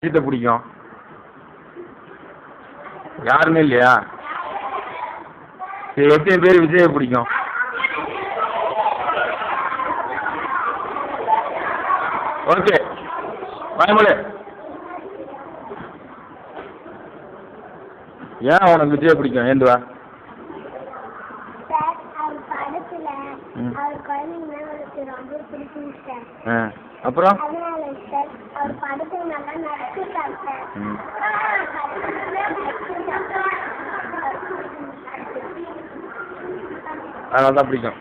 அஜித்தை பிடிக்கும். யாருமே இல்லையா? சரி, எத்தனை பேர் விஜயை பிடிக்கும்? ஓகே, பயமலே ஏன் உனக்கு விஜயை பிடிக்கும்? ஏந்துவா அப்புறம் அதனால தான் பிடிக்கும்.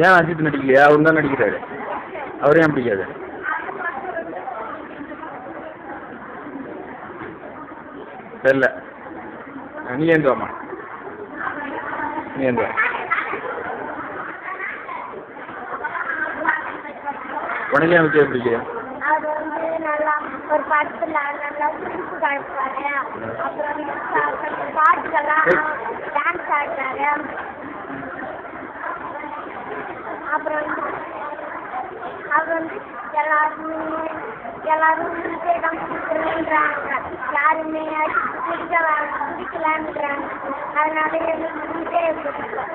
ஏன் அஜித் நடிக்கலையா? அவர் தான் நடிக்கிறாரு. அவர் ஏன் பிடிக்காது? தெரியல. நீ ஏந்துவாமா, நீ ஏந்துவா. உனக்கு ஏன் விஜய் பிடிக்கும்? ஒரு படத்துல நல்லா சிரிப்பு காமிப்பாரு, அப்புறம் பாட்டுக்கெல்லாம் டான்ஸ் ஆடினாரு, அப்புறம் அவர் வந்து எல்லாரும் விஜயிடம் பிடிக்கலன்றாங்க, யாருமே பிடிக்கலான்றாங்க. அதனால எனக்கு விஜயை பிடிக்கும்.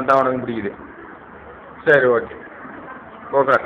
தான் உனக்கு பிடிக்குது. சரி, ஓகே, ஓகே.